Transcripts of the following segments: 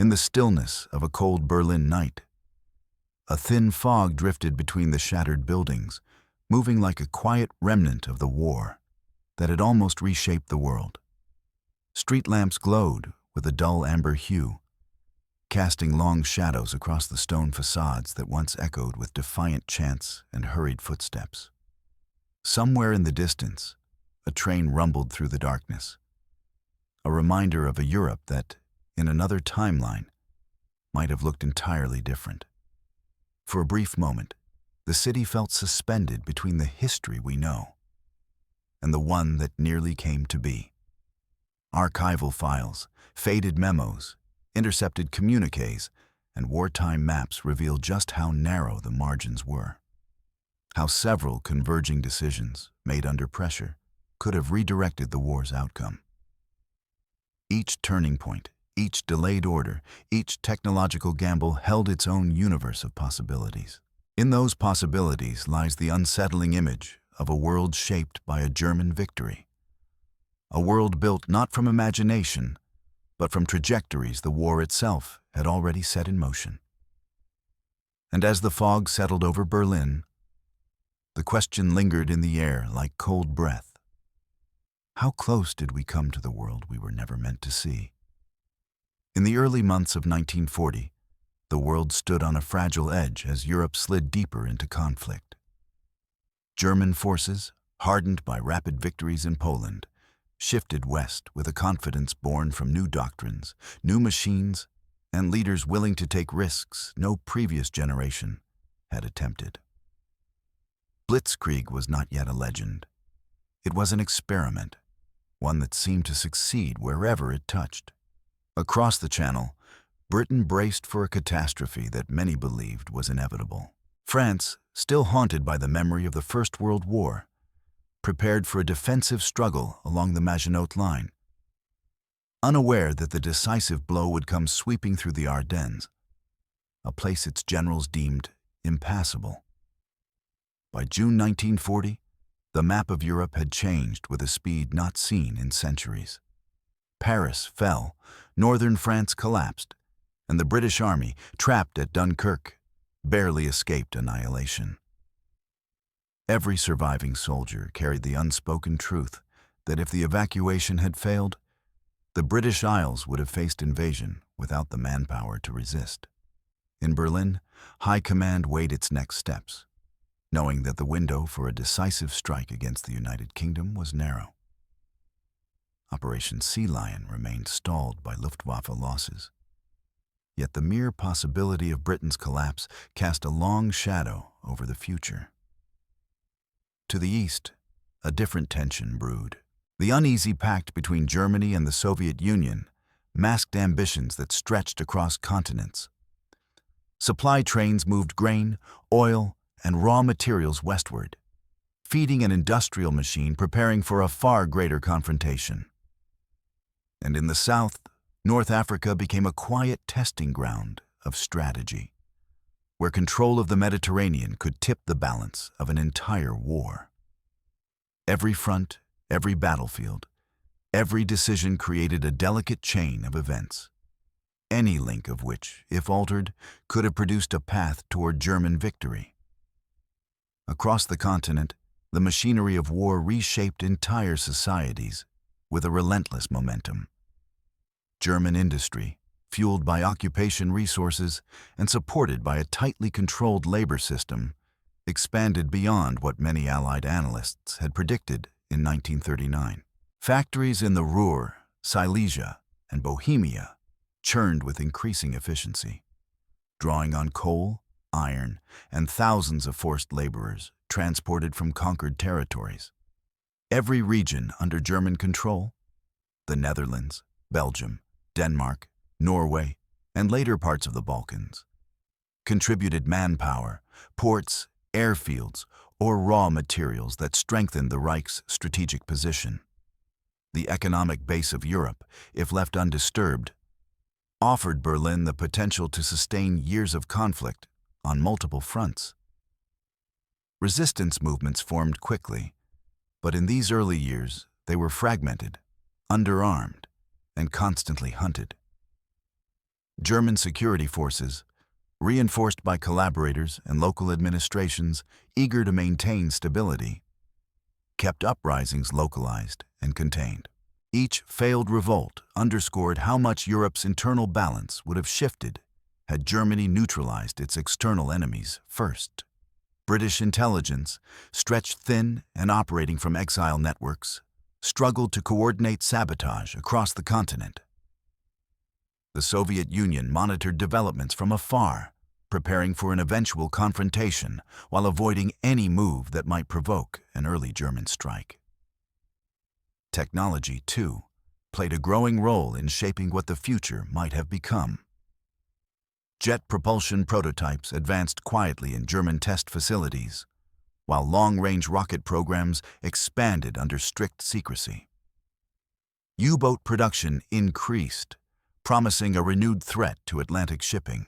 In the stillness of a cold Berlin night, a thin fog drifted between the shattered buildings, moving like a quiet remnant of the war that had almost reshaped the world. Street lamps glowed with a dull amber hue, casting long shadows across the stone facades that once echoed with defiant chants and hurried footsteps. Somewhere in the distance, a train rumbled through the darkness, a reminder of a Europe that, in another timeline, might have looked entirely different. For a brief moment, the city felt suspended between the history we know and the one that nearly came to be. Archival files, faded memos, intercepted communiques, and wartime maps reveal just how narrow the margins were. How several converging decisions, made under pressure, could have redirected the war's outcome. Each turning point, each delayed order, each technological gamble held its own universe of possibilities. In those possibilities lies the unsettling image of a world shaped by a German victory. A world built not from imagination, but from trajectories the war itself had already set in motion. And as the fog settled over Berlin, the question lingered in the air like cold breath. How close did we come to the world we were never meant to see? In the early months of 1940, the world stood on a fragile edge as Europe slid deeper into conflict. German forces, hardened by rapid victories in Poland, shifted west with a confidence born from new doctrines, new machines, and leaders willing to take risks no previous generation had attempted. Blitzkrieg was not yet a legend. It was an experiment, one that seemed to succeed wherever it touched. Across the Channel, Britain braced for a catastrophe that many believed was inevitable. France, still haunted by the memory of the First World War, prepared for a defensive struggle along the Maginot Line. Unaware that the decisive blow would come sweeping through the Ardennes, a place its generals deemed impassable. By June 1940, the map of Europe had changed with a speed not seen in centuries. Paris fell, northern France collapsed, and the British Army, trapped at Dunkirk, barely escaped annihilation. Every surviving soldier carried the unspoken truth that if the evacuation had failed, the British Isles would have faced invasion without the manpower to resist. In Berlin, High Command weighed its next steps, knowing that the window for a decisive strike against the United Kingdom was narrow. Operation Sea Lion remained stalled by Luftwaffe losses. Yet the mere possibility of Britain's collapse cast a long shadow over the future. To the east, a different tension brewed. The uneasy pact between Germany and the Soviet Union masked ambitions that stretched across continents. Supply trains moved grain, oil, and raw materials westward, feeding an industrial machine preparing for a far greater confrontation. And in the south, North Africa became a quiet testing ground of strategy, where control of the Mediterranean could tip the balance of an entire war. Every front, every battlefield, every decision created a delicate chain of events, any link of which, if altered, could have produced a path toward German victory. Across the continent, the machinery of war reshaped entire societies with a relentless momentum. German industry, fueled by occupation resources and supported by a tightly controlled labor system, expanded beyond what many Allied analysts had predicted in 1939. Factories in the Ruhr, Silesia, and Bohemia churned with increasing efficiency, drawing on coal, iron, and thousands of forced laborers transported from conquered territories. Every region under German control, the Netherlands, Belgium, Denmark, Norway, and later parts of the Balkans, contributed manpower, ports, airfields, or raw materials that strengthened the Reich's strategic position. The economic base of Europe, if left undisturbed, offered Berlin the potential to sustain years of conflict on multiple fronts. Resistance movements formed quickly, but in these early years they were fragmented, underarmed, and constantly hunted. German security forces, reinforced by collaborators and local administrations eager to maintain stability, kept uprisings localized and contained. Each failed revolt underscored how much Europe's internal balance would have shifted had Germany neutralized its external enemies first. British intelligence, stretched thin and operating from exile networks, struggled to coordinate sabotage across the continent. The Soviet Union monitored developments from afar, preparing for an eventual confrontation while avoiding any move that might provoke an early German strike. Technology, too, played a growing role in shaping what the future might have become. Jet propulsion prototypes advanced quietly in German test facilities, while long-range rocket programs expanded under strict secrecy. U-boat production increased, promising a renewed threat to Atlantic shipping.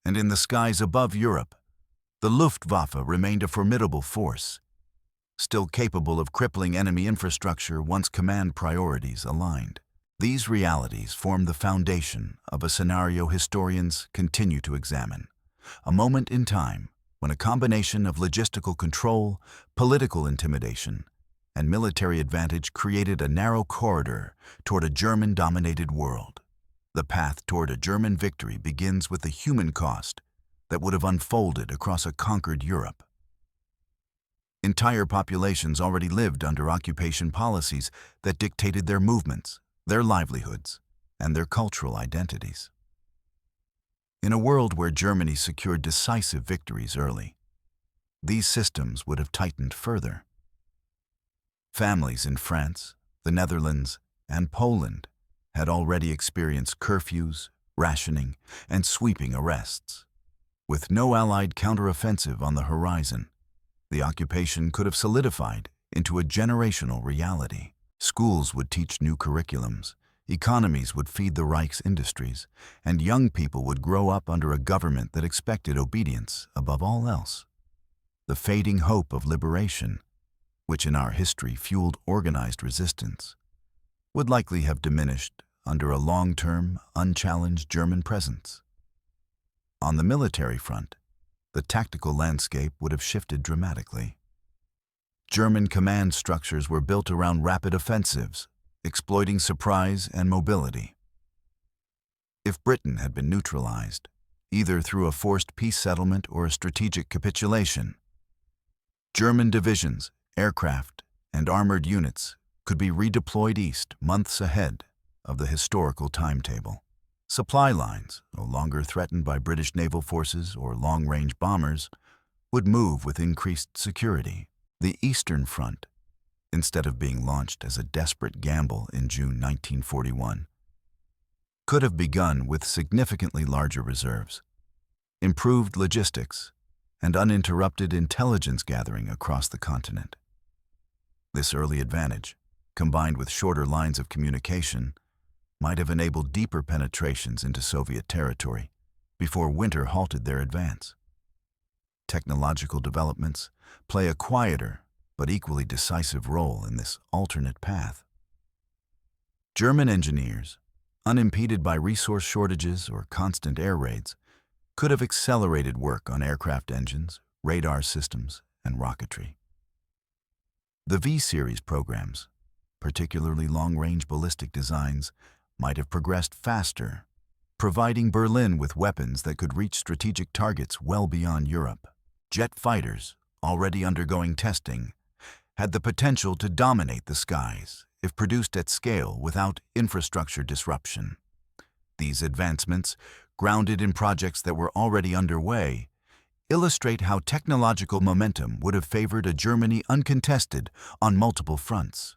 And in the skies above Europe, the Luftwaffe remained a formidable force, still capable of crippling enemy infrastructure once command priorities aligned. These realities form the foundation of a scenario historians continue to examine, a moment in time when a combination of logistical control, political intimidation, and military advantage created a narrow corridor toward a German-dominated world. The path toward a German victory begins with the human cost that would have unfolded across a conquered Europe. Entire populations already lived under occupation policies that dictated their movements, their livelihoods, and their cultural identities. In a world where Germany secured decisive victories early, these systems would have tightened further. Families in France, the Netherlands, and Poland had already experienced curfews, rationing, and sweeping arrests. With no Allied counteroffensive on the horizon, the occupation could have solidified into a generational reality. Schools would teach new curriculums, economies would feed the Reich's industries, and young people would grow up under a government that expected obedience above all else. The fading hope of liberation, which in our history fueled organized resistance, would likely have diminished under a long-term, unchallenged German presence. On the military front, the tactical landscape would have shifted dramatically. German command structures were built around rapid offensives, exploiting surprise and mobility. If Britain had been neutralized, either through a forced peace settlement or a strategic capitulation, German divisions, aircraft, and armored units could be redeployed east months ahead of the historical timetable. Supply lines, no longer threatened by British naval forces or long-range bombers, would move with increased security. The Eastern Front, instead of being launched as a desperate gamble in June 1941, could have begun with significantly larger reserves, improved logistics, and uninterrupted intelligence gathering across the continent. This early advantage, combined with shorter lines of communication, might have enabled deeper penetrations into Soviet territory before winter halted their advance. Technological developments play a quieter but equally decisive role in this alternate path. German engineers, unimpeded by resource shortages or constant air raids, could have accelerated work on aircraft engines, radar systems, and rocketry. The V-series programs, particularly long-range ballistic designs, might have progressed faster, providing Berlin with weapons that could reach strategic targets well beyond Europe. Jet fighters, already undergoing testing, had the potential to dominate the skies if produced at scale without infrastructure disruption. These advancements, grounded in projects that were already underway, illustrate how technological momentum would have favored a Germany uncontested on multiple fronts.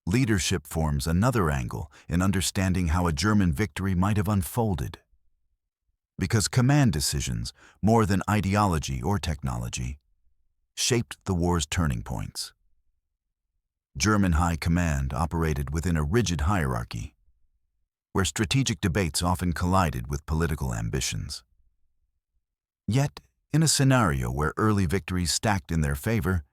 Leadership forms another angle in understanding how a German victory might have unfolded. Because command decisions, more than ideology or technology, shaped the war's turning points. German high command operated within a rigid hierarchy, where strategic debates often collided with political ambitions. Yet, in a scenario where early victories stacked in their favor,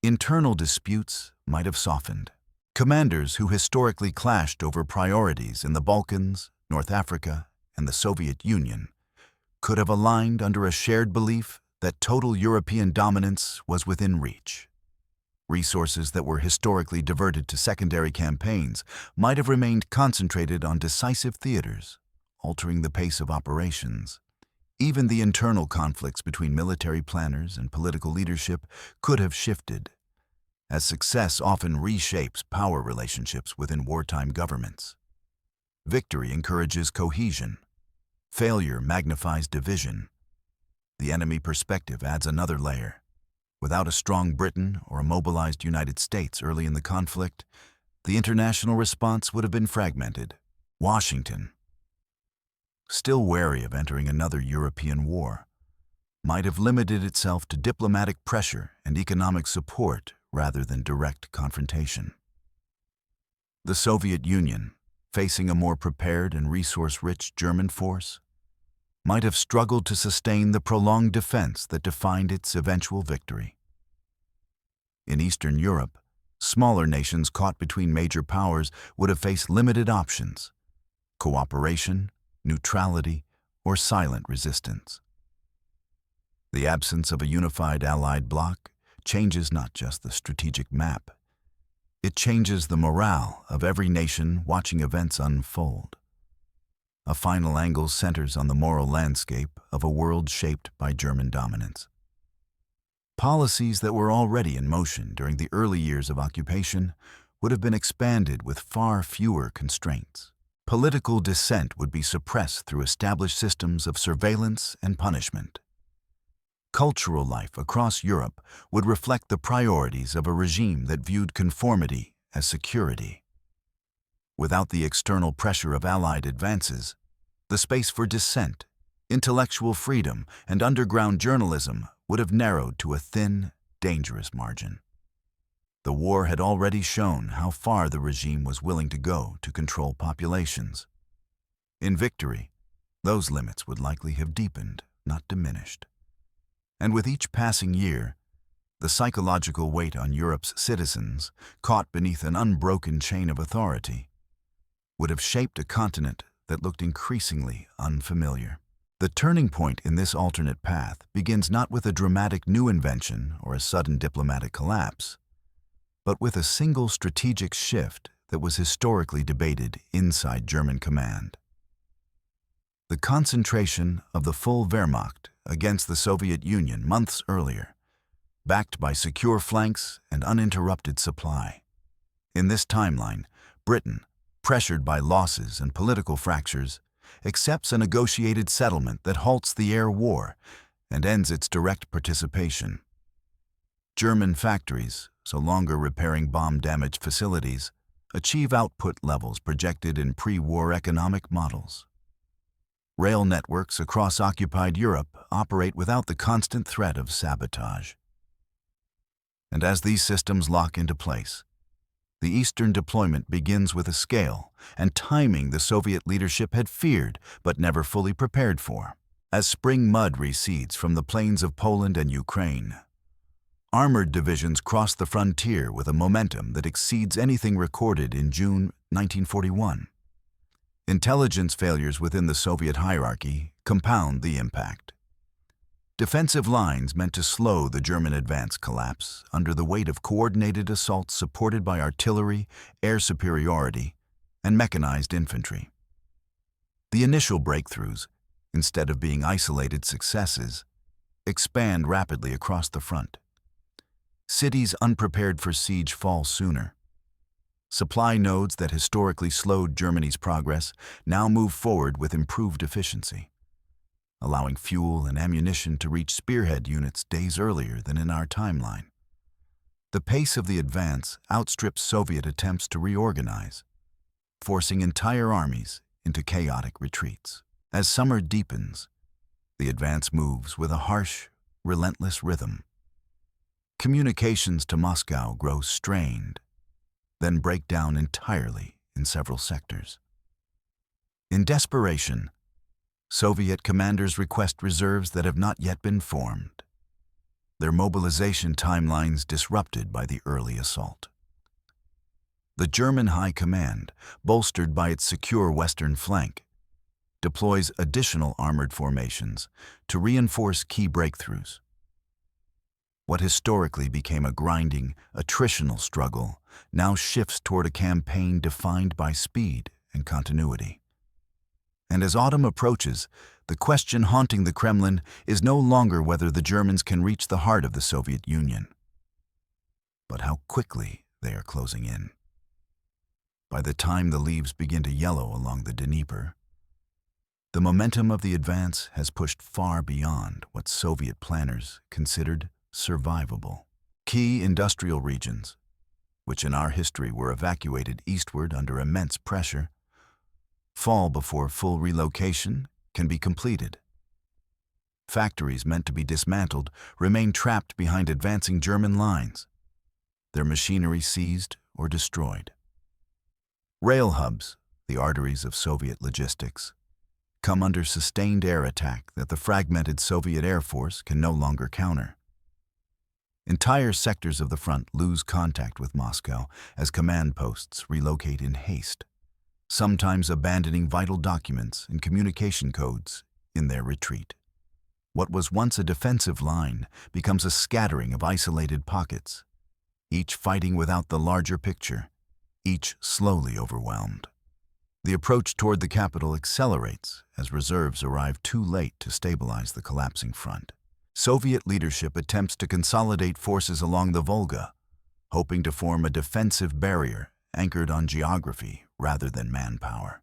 internal disputes might have softened. Commanders who historically clashed over priorities in the Balkans, North Africa, and the Soviet Union could have aligned under a shared belief that total European dominance was within reach. Resources that were historically diverted to secondary campaigns might have remained concentrated on decisive theaters, altering the pace of operations. Even the internal conflicts between military planners and political leadership could have shifted, as success often reshapes power relationships within wartime governments. Victory encourages cohesion. Failure magnifies division. The enemy perspective adds another layer. Without a strong Britain or a mobilized United States early in the conflict, the international response would have been fragmented. Washington, still wary of entering another European war, might have limited itself to diplomatic pressure and economic support rather than direct confrontation. The Soviet Union, facing a more prepared and resource-rich German force, might have struggled to sustain the prolonged defense that defined its eventual victory. In Eastern Europe, smaller nations caught between major powers would have faced limited options: cooperation, neutrality, or silent resistance. The absence of a unified Allied bloc changes not just the strategic map, it changes the morale of every nation watching events unfold. A final angle centers on the moral landscape of a world shaped by German dominance. Policies that were already in motion during the early years of occupation would have been expanded with far fewer constraints. Political dissent would be suppressed through established systems of surveillance and punishment. Cultural life across Europe would reflect the priorities of a regime that viewed conformity as security. Without the external pressure of Allied advances, the space for dissent, intellectual freedom, and underground journalism would have narrowed to a thin, dangerous margin. The war had already shown how far the regime was willing to go to control populations. In victory, those limits would likely have deepened, not diminished. And with each passing year, the psychological weight on Europe's citizens, caught beneath an unbroken chain of authority, would have shaped a continent that looked increasingly unfamiliar. The turning point in this alternate path begins not with a dramatic new invention or a sudden diplomatic collapse, but with a single strategic shift that was historically debated inside German command. The concentration of the full Wehrmacht against the Soviet Union months earlier, backed by secure flanks and uninterrupted supply. In this timeline, Britain, pressured by losses and political fractures, accepts a negotiated settlement that halts the air war and ends its direct participation. German factories, so longer repairing bomb-damaged facilities, achieve output levels projected in pre-war economic models. Rail networks across occupied Europe operate without the constant threat of sabotage. And as these systems lock into place, the Eastern deployment begins with a scale and timing the Soviet leadership had feared but never fully prepared for. As spring mud recedes from the plains of Poland and Ukraine, armored divisions cross the frontier with a momentum that exceeds anything recorded in June 1941. Intelligence failures within the Soviet hierarchy compound the impact. Defensive lines meant to slow the German advance collapse under the weight of coordinated assaults supported by artillery, air superiority, and mechanized infantry. The initial breakthroughs, instead of being isolated successes, expand rapidly across the front. Cities unprepared for siege fall sooner. Supply nodes that historically slowed Germany's progress now move forward with improved efficiency, allowing fuel and ammunition to reach spearhead units days earlier than in our timeline. The pace of the advance outstrips Soviet attempts to reorganize, forcing entire armies into chaotic retreats. As summer deepens, the advance moves with a harsh, relentless rhythm. Communications to Moscow grow strained, then break down entirely in several sectors. In desperation, Soviet commanders request reserves that have not yet been formed, their mobilization timelines disrupted by the early assault. The German High Command, bolstered by its secure western flank, deploys additional armored formations to reinforce key breakthroughs. What historically became a grinding, attritional struggle now shifts toward a campaign defined by speed and continuity. And as autumn approaches, the question haunting the Kremlin is no longer whether the Germans can reach the heart of the Soviet Union, but how quickly they are closing in. By the time the leaves begin to yellow along the Dnieper, the momentum of the advance has pushed far beyond what Soviet planners considered survivable. Key industrial regions, which in our history were evacuated eastward under immense pressure, fall before full relocation can be completed. Factories meant to be dismantled remain trapped behind advancing German lines, their machinery seized or destroyed. Rail hubs, the arteries of Soviet logistics, come under sustained air attack that the fragmented Soviet Air Force can no longer counter. Entire sectors of the front lose contact with Moscow as command posts relocate in haste, sometimes abandoning vital documents and communication codes in their retreat. What was once a defensive line becomes a scattering of isolated pockets, each fighting without the larger picture, each slowly overwhelmed. The approach toward the capital accelerates as reserves arrive too late to stabilize the collapsing front. Soviet leadership attempts to consolidate forces along the Volga, hoping to form a defensive barrier anchored on geography rather than manpower.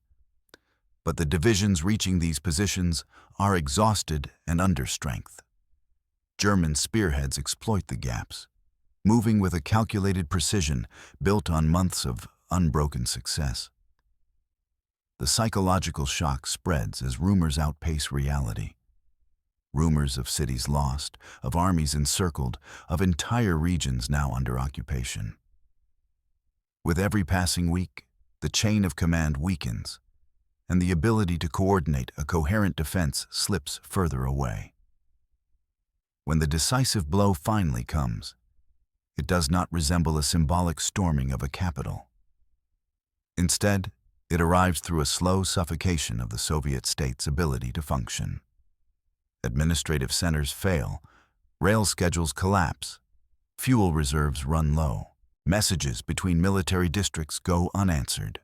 But the divisions reaching these positions are exhausted and under strength. German spearheads exploit the gaps, moving with a calculated precision built on months of unbroken success. The psychological shock spreads as rumors outpace reality. Rumors of cities lost, of armies encircled, of entire regions now under occupation. With every passing week, the chain of command weakens, and the ability to coordinate a coherent defense slips further away. When the decisive blow finally comes, it does not resemble a symbolic storming of a capital. Instead, it arrives through a slow suffocation of the Soviet state's ability to function. Administrative centers fail, rail schedules collapse, fuel reserves run low, messages between military districts go unanswered.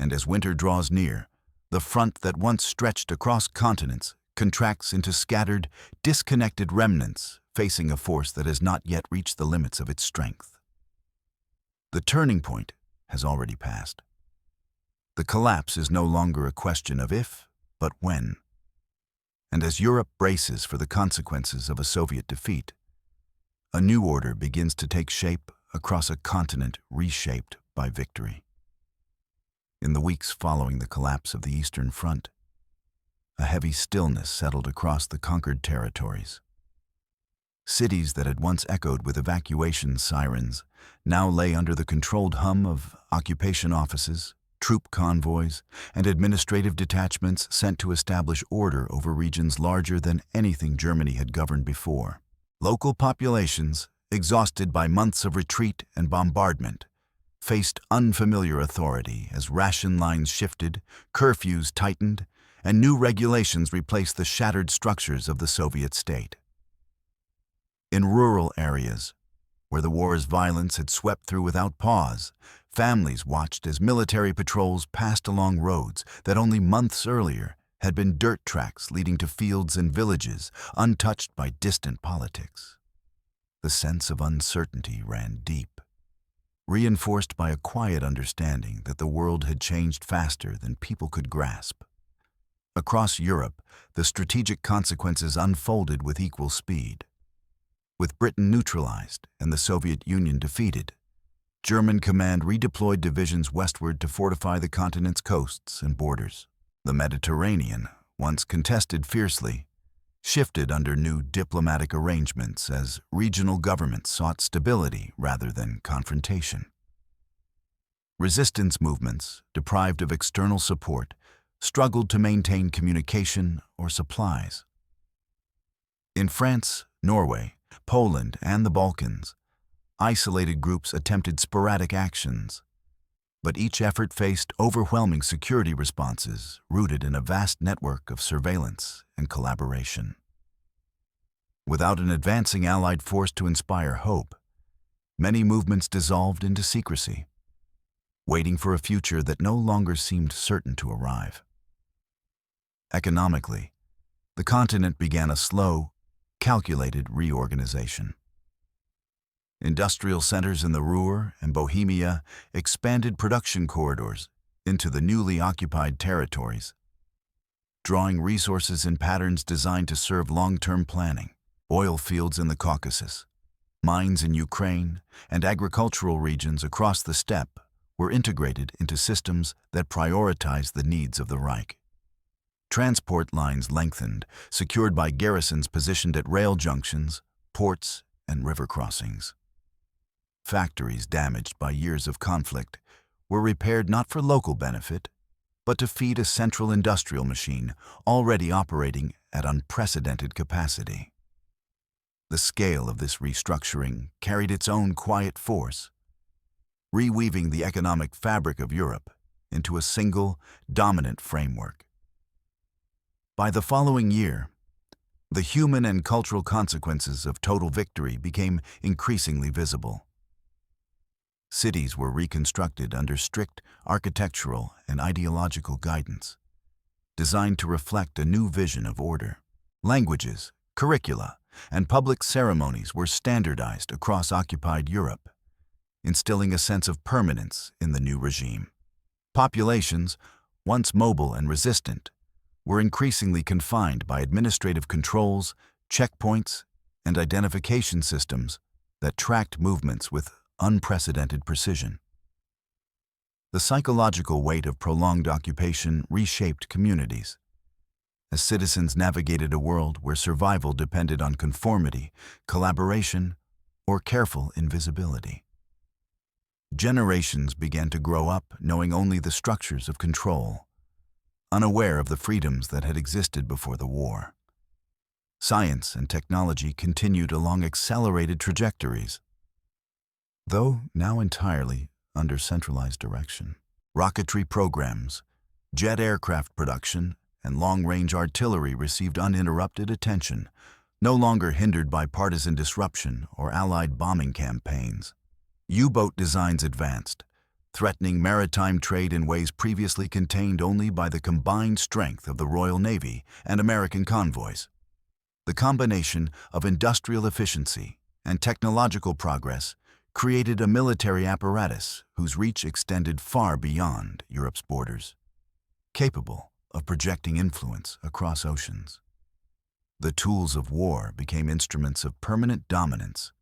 And as winter draws near, the front that once stretched across continents contracts into scattered, disconnected remnants facing a force that has not yet reached the limits of its strength. The turning point has already passed. The collapse is no longer a question of if, but when. And as Europe braces for the consequences of a Soviet defeat, a new order begins to take shape across a continent reshaped by victory. In the weeks following the collapse of the Eastern Front, a heavy stillness settled across the conquered territories. Cities that had once echoed with evacuation sirens now lay under the controlled hum of occupation offices, troop convoys, and administrative detachments sent to establish order over regions larger than anything Germany had governed before. Local populations, exhausted by months of retreat and bombardment, faced unfamiliar authority as ration lines shifted, curfews tightened, and new regulations replaced the shattered structures of the Soviet state. In rural areas, where the war's violence had swept through without pause, families watched as military patrols passed along roads that only months earlier had been dirt tracks leading to fields and villages untouched by distant politics. The sense of uncertainty ran deep, reinforced by a quiet understanding that the world had changed faster than people could grasp. Across Europe, the strategic consequences unfolded with equal speed. With Britain neutralized and the Soviet Union defeated, German command redeployed divisions westward to fortify the continent's coasts and borders. The Mediterranean, once contested fiercely, shifted under new diplomatic arrangements as regional governments sought stability rather than confrontation. Resistance movements, deprived of external support, struggled to maintain communication or supplies. In France, Norway, Poland, and the Balkans, isolated groups attempted sporadic actions, But each effort faced overwhelming security responses rooted in a vast network of surveillance and collaboration. Without an advancing Allied force to inspire hope, many movements dissolved into secrecy, waiting for a future that no longer seemed certain to arrive. Economically, the continent began a slow, calculated reorganization. Industrial centers in the Ruhr and Bohemia expanded production corridors into the newly occupied territories, drawing resources in patterns designed to serve long-term planning. Oil fields in the Caucasus, mines in Ukraine, and agricultural regions across the steppe were integrated into systems that prioritized the needs of the Reich. Transport lines lengthened, secured by garrisons positioned at rail junctions, ports, and river crossings. Factories damaged by years of conflict were repaired not for local benefit, but to feed a central industrial machine already operating at unprecedented capacity. The scale of this restructuring carried its own quiet force, reweaving the economic fabric of Europe into a single, dominant framework. By the following year, the human and cultural consequences of total victory became increasingly visible. Cities were reconstructed under strict architectural and ideological guidance, designed to reflect a new vision of order. Languages, curricula, and public ceremonies were standardized across occupied Europe, instilling a sense of permanence in the new regime. Populations, once mobile and resistant, were increasingly confined by administrative controls, checkpoints, and identification systems that tracked movements with unprecedented precision. The psychological weight of prolonged occupation reshaped communities, as citizens navigated a world where survival depended on conformity, collaboration, or careful invisibility. Generations began to grow up knowing only the structures of control, unaware of the freedoms that had existed before the war. Science and technology continued along accelerated trajectories, though now entirely under centralized direction. Rocketry programs, jet aircraft production, and long-range artillery received uninterrupted attention, no longer hindered by partisan disruption or Allied bombing campaigns. U-boat designs advanced, threatening maritime trade in ways previously contained only by the combined strength of the Royal Navy and American convoys. The combination of industrial efficiency and technological progress created a military apparatus whose reach extended far beyond Europe's borders, capable of projecting influence across oceans. The tools of war became instruments of permanent dominance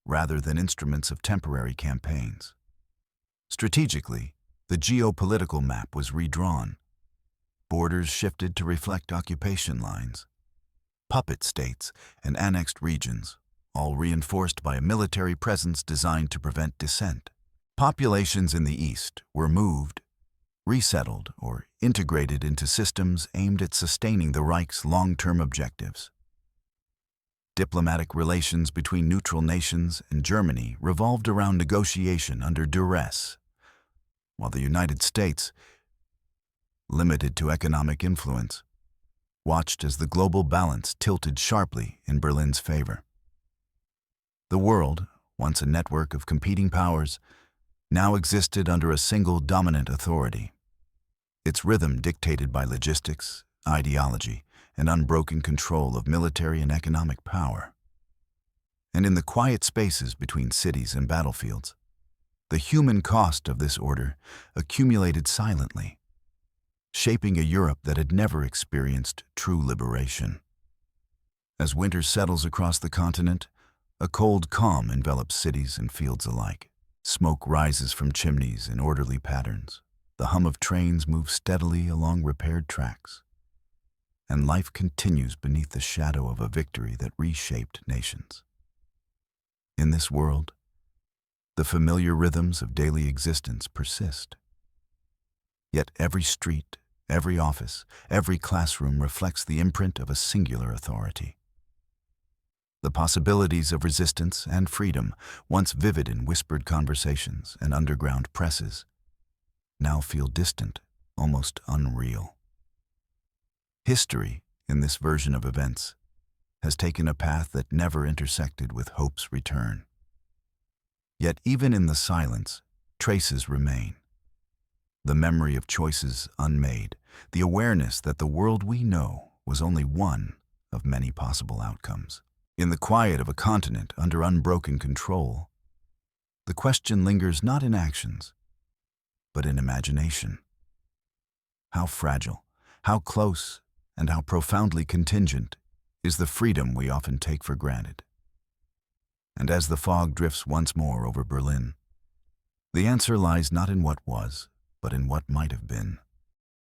rather than instruments of temporary campaigns. Strategically, the geopolitical map was redrawn. Borders shifted to reflect occupation lines. Puppet states and annexed regions, all reinforced by a military presence designed to prevent dissent. Populations in the east were moved, resettled, or integrated into systems aimed at sustaining the Reich's long-term objectives. Diplomatic relations between neutral nations and Germany revolved around negotiation under duress, while the United States, limited to economic influence, watched as the global balance tilted sharply in Berlin's favor. The world, once a network of competing powers, now existed under a single dominant authority, its rhythm dictated by logistics, ideology, and unbroken control of military and economic power. And in the quiet spaces between cities and battlefields, the human cost of this order accumulated silently, shaping a Europe that had never experienced true liberation. As winter settles across the continent, a cold calm envelops cities and fields alike. Smoke rises from chimneys in orderly patterns. The hum of trains moves steadily along repaired tracks. And life continues beneath the shadow of a victory that reshaped nations. In this world, the familiar rhythms of daily existence persist. Yet every street, every office, every classroom reflects the imprint of a singular authority. The possibilities of resistance and freedom, once vivid in whispered conversations and underground presses, now feel distant, almost unreal. History, in this version of events, has taken a path that never intersected with hope's return. Yet even in the silence, traces remain. The memory of choices unmade, the awareness that the world we know was only one of many possible outcomes. In the quiet of a continent under unbroken control, the question lingers not in actions, but in imagination. How fragile, how close, and how profoundly contingent is the freedom we often take for granted. And as the fog drifts once more over Berlin, the answer lies not in what was, but in what might have been.